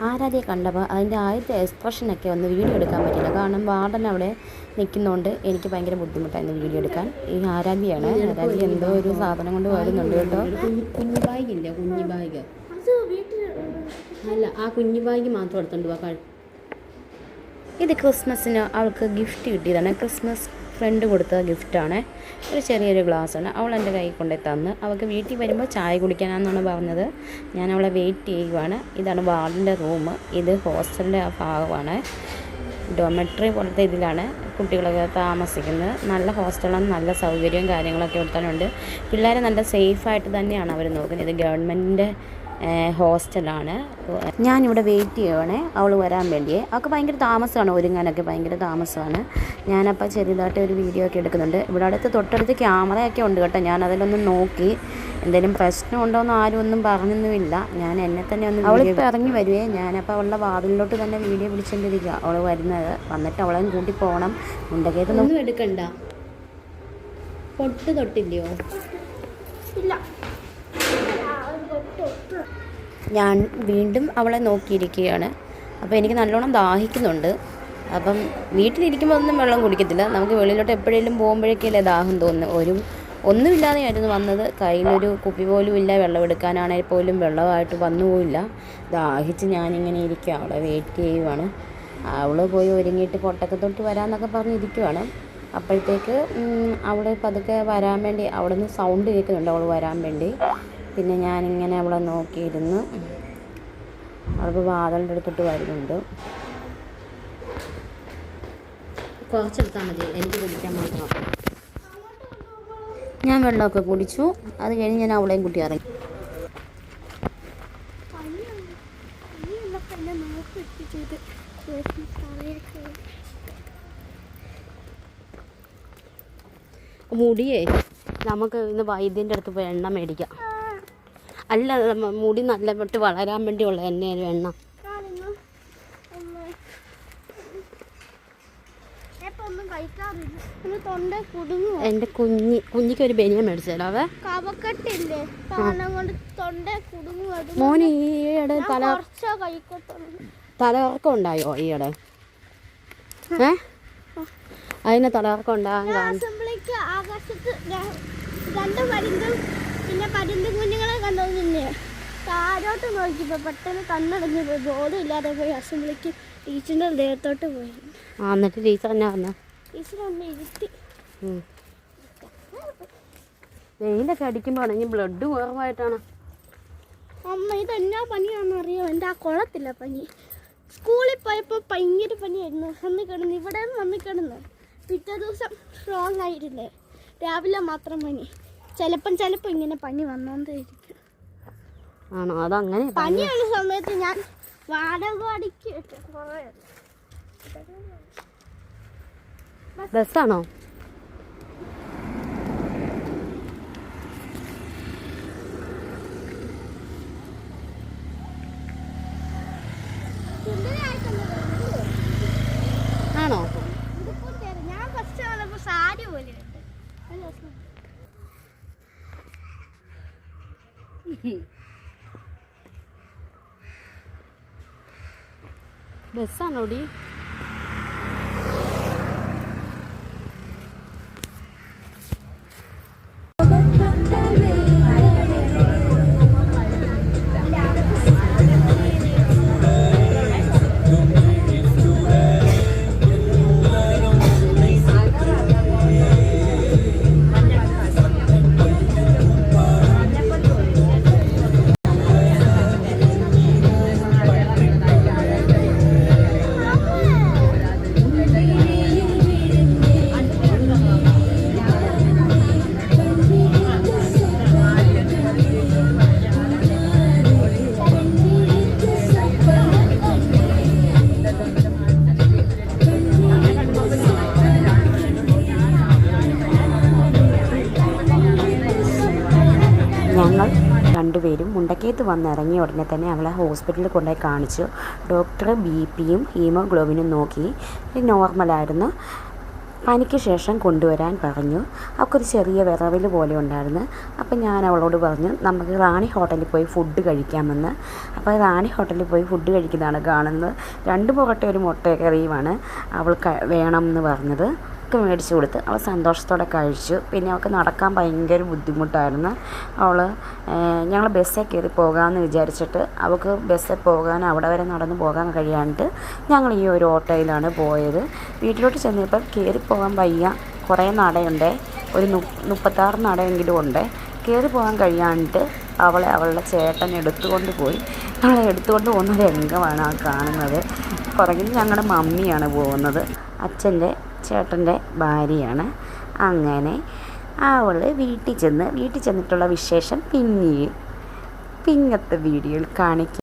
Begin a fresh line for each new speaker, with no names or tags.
ആരാധ്യയെ കണ്ടപ്പോൾ അതിൻ്റെ ആദ്യത്തെ എക്സ്പ്രഷനൊക്കെ ഒന്ന് വീഡിയോ എടുക്കാൻ പറ്റില്ല. കാരണം വാർഡൻ അവിടെ നിൽക്കുന്നതുകൊണ്ട് എനിക്ക് ഭയങ്കര ബുദ്ധിമുട്ടായിരുന്നു വീഡിയോ എടുക്കാൻ. ഈ ആരാധ്യയാണ്. ആരാധ്യ എന്തോ ഒരു സാധനം കൊണ്ട് വരുന്നുണ്ട് കേട്ടോ. കുഞ്ഞു ബാഗില്ലേ, കുഞ്ഞു ബാഗ് അല്ല, ആ കുഞ്ഞു ബാഗ് മാത്രം എടുത്തോണ്ട് പോകാൻ. ഇത് ക്രിസ്മസിന് അവൾക്ക് ഗിഫ്റ്റ് കിട്ടിയതാണ്. ക്രിസ്മസ് ഫ്രണ്ട് കൊടുത്ത ഗിഫ്റ്റാണ്. ഒരു ചെറിയൊരു ഗ്ലാസ്സാണ്. അവൾ എൻ്റെ കൈ കൊണ്ടേ തന്ന്. അവൾക്ക് വീട്ടിൽ വരുമ്പോൾ ചായ കുടിക്കാനാണെന്നാണ് പറഞ്ഞത്. ഞാൻ അവളെ വെയിറ്റ് ചെയ്യുവാണ്. ഇതാണ് വാർഡിൻ്റെ റൂം. ഇത് ഹോസ്റ്റലിൻ്റെ ആ ഭാഗമാണ്. ഡോമെട്രി പോലത്തെ ഇതിലാണ് കുട്ടികളൊക്കെ താമസിക്കുന്നത്. നല്ല ഹോസ്റ്റലാണ്. നല്ല സൗകര്യവും കാര്യങ്ങളൊക്കെ കൊടുത്താലുണ്ട്. പിള്ളേരെ നല്ല സേഫായിട്ട് തന്നെയാണ് അവർ നോക്കുന്നത്. ഇത് ഗവൺമെൻറ്റിൻ്റെ ഹോസ്റ്റലാണ്. ഞാനിവിടെ വെയിറ്റ് ചെയ്യുവാണേ അവൾ വരാൻ വേണ്ടിയേ. അവൾക്ക് ഭയങ്കര താമസമാണ്, ഒരുങ്ങാനൊക്കെ ഭയങ്കര താമസമാണ്. ഞാനപ്പോൾ ചെറുതായിട്ട് ഒരു വീഡിയോ ഒക്കെ എടുക്കുന്നുണ്ട്. ഇവിടെ അടുത്ത് തൊട്ടടുത്ത് ക്യാമറയൊക്കെ ഉണ്ട് കേട്ടോ. ഞാൻ അതിലൊന്ന് നോക്കി എന്തെങ്കിലും പ്രശ്നമുണ്ടോയെന്ന് ആരും ഒന്നും പറഞ്ഞൊന്നുമില്ല. ഞാൻ എന്നെ തന്നെ ഒന്ന് അവളിപ്പോൾ ഇറങ്ങി വരുവേ. ഞാനപ്പോൾ അവളുടെ വാതിലോട്ട് തന്നെ വീഡിയോ പിടിച്ചുകൊണ്ടിരിക്കുക. അവൾ വരുന്നത് വന്നിട്ട് അവളെയും കൂട്ടി പോകണം. മുണ്ടക്കേത്തൊന്നും എടുക്കണ്ട. പൊട്ട് തൊട്ടില്ലയോ? ഇല്ല. ഞാൻ വീണ്ടും അവളെ നോക്കിയിരിക്കുകയാണ്. അപ്പോൾ എനിക്ക് നല്ലോണം ദാഹിക്കുന്നുണ്ട്. അപ്പം വീട്ടിലിരിക്കുമ്പോൾ ഒന്നും വെള്ളം കുടിക്കത്തില്ല. നമുക്ക് വെളിയിലോട്ട് എപ്പോഴേലും പോകുമ്പോഴേക്കല്ലേ ദാഹം തോന്നുന്നു. ഒന്നുമില്ലാതെയായിരുന്നു വന്നത്. കയ്യിലൊരു കുപ്പി പോലും ഇല്ല. വെള്ളം എടുക്കാനാണെങ്കിൽ പോലും വെള്ളമായിട്ട് വന്നുപോയില്ല. ദാഹിച്ച് ഞാനിങ്ങനെ ഇരിക്കുക. അവളെ വെയിറ്റ് ചെയ്യുവാണ്. അവൾ പോയി ഒരുങ്ങിയിട്ട് പൊട്ടൊക്കെ തൊട്ട് വരാമെന്നൊക്കെ പറഞ്ഞിരിക്കുവാണ്. അപ്പോഴത്തേക്ക് അവൾ പതുക്കെ വരാൻ വേണ്ടി അവിടെ നിന്ന് സൗണ്ട് കേൾക്കുന്നുണ്ട് അവൾ വരാൻ വേണ്ടി. പിന്നെ ഞാനിങ്ങനെ അവളെ നോക്കിയിരുന്നു. അവൾക്ക് വാതിലിൻ്റെ അടുത്തോട്ട് വരുന്നുണ്ട്. കുറച്ചെടുത്താൽ മതി, എനിക്ക് കുടിക്കാൻ മാത്രം. ഞാൻ വെള്ളമൊക്കെ കുടിച്ചു. അത് കഴിഞ്ഞ് ഞാൻ അവളെയും കൂട്ടി ഇറങ്ങി. മുടിയേ നമുക്ക് ഇന്ന് വൈദ്യൻ്റെ അടുത്ത് പോയി എണ്ണ മേടിക്കാം. അല്ല, മുടി നല്ലപെട്ട് വളരാൻ വേണ്ടിയുള്ള എണ്ണ എണ്ണ. എൻ്റെ കുഞ്ഞിക്ക് ഒരു ബനിയ മേടിച്ചാലോ? അവ മോന് ഈയിടെ തലകറക്കം ഉണ്ടായോ ഈയിടെ? അതിന് തലകറക്കം ഉണ്ടാകാൻ പിന്നെ പരുന്തും കുഞ്ഞുങ്ങളെ കണ്ടോന്നില്ലേ? താഴോട്ട് നോക്കിയപ്പോൾ പെട്ടെന്ന് കണ്ണടഞ്ഞു പോയി. ബോധം ഇല്ലാതെ പോയി. അസംബ്ലിക്ക് ടീച്ചറിൻ്റെ ദേഹത്തോട്ട് പോയി. എന്നിട്ട് ടീച്ചർ എന്നാ പറഞ്ഞ? ടീച്ചർ ഒന്ന് ഇരുത്തി. വെയിലൊക്കെ അടിക്കുമ്പോൾ ആണെങ്കിൽ ബ്ലഡ് കുറവായിട്ടാണ്. അമ്മ ഇതെന്നാ പനിയാണെന്നറിയോ? എൻ്റെ ആ കുളത്തില്ല പനി. സ്കൂളിൽ പോയപ്പോൾ ഭയങ്കര പനിയായിരുന്നു. വന്ന് കിടന്ന് ഇവിടെ വന്ന് കിടന്ന് പിറ്റേ ദിവസം സ്ട്രോങ് ആയിരുന്നേ. രാവിലെ മാത്രം പനി. ചിലപ്പം ഇങ്ങനെ പനി വന്നോണ്ടിരിക്കും. ആണോ? അതങ്ങനെ പനിയുള്ള സമയത്ത് ഞാൻ വാടകടിക്ക് ബസ്സാണോ? ആണോ? ഞാൻ ഫസ്റ്റ് വന്നപ്പോൾ സാരി പോലെ ബസ്സാണോടി? ഞങ്ങൾ രണ്ടുപേരും മുണ്ടക്കയത്ത് വന്നിറങ്ങിയ ഉടനെ തന്നെ അവളെ ഹോസ്പിറ്റലിൽ കൊണ്ടുപോയി കാണിച്ചു. ഡോക്ടർ ബി പിയും ഹീമോഗ്ലോബിനും നോക്കി. നോർമലായിരുന്നു. പനിക്ക് ശേഷം കൊണ്ടുവരാൻ പറഞ്ഞു. അവൾക്കൊരു ചെറിയ വിറവൽ പോലെ ഉണ്ടായിരുന്നു. അപ്പം ഞാൻ അവളോട് പറഞ്ഞു നമുക്ക് റാണി ഹോട്ടലിൽ പോയി ഫുഡ് കഴിക്കാമെന്ന്. അപ്പോൾ റാണി ഹോട്ടലിൽ പോയി ഫുഡ് കഴിക്കുന്നതാണ് കാണുന്നത്. 2 പൊറോട്ട ഒരു മുട്ടക്കറിയുമാണ് അവൾ വേണം എന്ന് പറഞ്ഞത്. ഒക്കെ മേടിച്ച് കൊടുത്ത് അവൾ സന്തോഷത്തോടെ കഴിച്ചു. പിന്നെ അവൾക്ക് നടക്കാൻ ഭയങ്കര ബുദ്ധിമുട്ടായിരുന്നു. ഞങ്ങൾ ബസ്സിൽ കയറി പോകാമെന്ന് വിചാരിച്ചിട്ട് അവൾക്ക് ബസ്സിൽ പോകാൻ അവിടെ വരെ നടന്ന് പോകാൻ കഴിയാണ്ട് ഞങ്ങൾ ഈ ഒരു ഓട്ടോയിലാണ് പോയത്. വീട്ടിലോട്ട് ചെന്നപ്പോൾ കയറി പോകാൻ വയ്യ, കുറേ നടയുണ്ട്, ഒരു 36 നടയെങ്കിലും ഉണ്ട്. കയറി പോകാൻ കഴിയാണ്ട് അവളുടെ ചേട്ടൻ എടുത്തുകൊണ്ട് പോയി. അവളെ എടുത്തുകൊണ്ട് പോകുന്ന രംഗമാണ് ആ കാണുന്നത്. പുറകിൽ ഞങ്ങളുടെ മമ്മിയാണ് പോകുന്നത്, അച്ഛൻ്റെ ചേട്ടൻ്റെ ഭാര്യയാണ്. അങ്ങനെ അവൾ വീട്ടിൽ ചെന്നിട്ടുള്ള വിശേഷം പിന്നത്തെ വീഡിയോയിൽ കാണിക്കും.